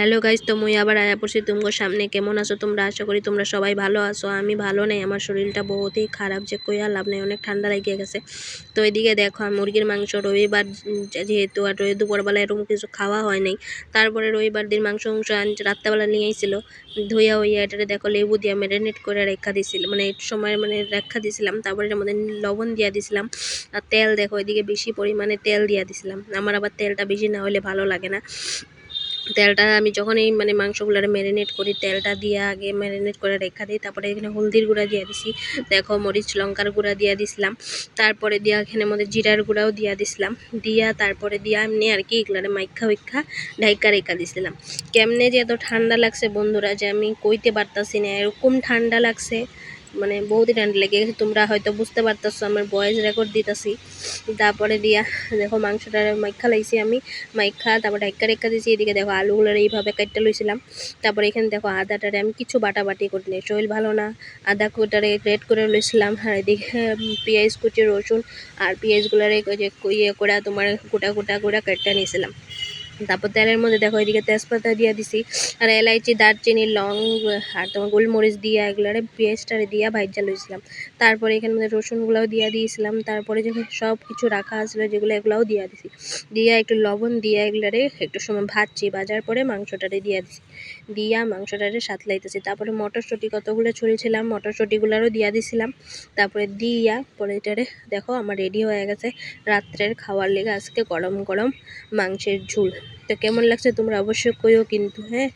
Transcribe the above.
Hello guys, তো মুই আবার আয়া পড়ছি তোমার সামনে। কেমন আছো তোমরা? আশা করি তোমরা সবাই ভালো আছো। আমি ভালো নেই, আমার শরীরটা বহুতই খারাপ, যে কইয়া লাভ নেই, অনেক ঠান্ডা লেগে গেছে। তো এদিকে দেখো, মুরগির মাংস রবিবার যেহেতু, আর দুপুরবেলা এরকম কিছু খাওয়া হয় নাই। তারপরে রবিবার দিন মাংস রাত্রেবেলা নিয়ে আইছিল, ধুইয়া হইয়া এটারে দেখো লেবু দিয়া ম্যারিনেট করে রেখা দিছিল, মানে একটু সময় রেখা দিছিলাম। তারপরে এর মধ্যে লবণ দিয়া দিছিলাম, আর তেল দেখো এদিকে বেশি পরিমাণে তেল দিয়া দিছিলাম। আমার আবার তেলটা বেশি না হলে ভালো লাগে না। তেলটা আমি যখন এই মাংসগুলো ম্যারিনেট করি, তেলটা দিয়ে আগে ম্যারিনেট করে রেখা দিই। তারপরে এখানে হলদির গুঁড়া দিয়ে দিছি, দেখো মরিচ লঙ্কার গুঁড়া দিয়ে দিছিলাম। তারপরে দিয়া এখানে মধ্যে জিরার গুঁড়াও দিয়া দিছিলাম। দিয়া তারপরে দিয়া এমনি আর কি এগুলো মাইখা উইখা ঢাইকা রেখা দিছিলাম। কেমনে যে এত ঠান্ডা লাগছে বন্ধুরা, যে আমি কইতে পারতাছি না, এরকম ঠান্ডা লাগছে, মানে বহুতই ঠান্ডা লেগে গেছে। তোমরা হয়তো বুঝতে পারতেছো, আমার ভয়েস রেকর্ড দিতেছি। তারপরে দিয়া দেখো মাংসটা মাইখা লাইছি আমি, মাইখা তারপর ঢাইকা রেখা দিয়েছি। এদিকে দেখো আলুগুলো এইভাবে কাটতে লইছিলাম। তারপরে এখানে দেখো আদাটারে আমি কিছু বাটাবাটি করি নাই, শরীর ভালো না। আদা কুটারে গ্রেট করে লইছিলাম, আর এদিকে পেঁয়াজ কুচি, রসুন আর পেঁয়াজগুলারে যে ইয়ে করে তোমার গোটা গোটা করে কেটে নিয়েছিলাম। তারপর তেলের মধ্যে দেখো এদিকে তেজপাতা দিয়ে দিছি, আর এলাইচি, দারচিনি, লং আর তোমার গোলমরিচ দিয়ে এগুলারে পেঁয়াজটারে দিয়া ভাইজা লইছিলাম। তারপরে এখানে মধ্যে রসুনগুলাও দিয়ে দিয়েছিলাম। তারপরে যে সব কিছু রাখা আসলে যেগুলো, এগুলাও দিয়া দিছি। দিয়া একটু লবণ দিয়ে এগুলারে একটু সময় ভাজছি, ভাজার পরে মাংসটারে দিয়া দিছি, দিয়া মাংসটারে সাতলাইতেছি। তারপরে মটরশুঁটি কতগুলো ছড়িয়েছিলাম, মটরশুঁটিগুলারও দিয়া দিছিলাম। তারপরে দিয়া পরে এটারে দেখো আমার রেডি হয়ে গেছে রাত্রের খাওয়ার লেগে আজকে গরম গরম মাংসের ঝোল। তো কেমন লাগছে তোমরা অবশ্যই কইও কিন্তু, হ্যাঁ।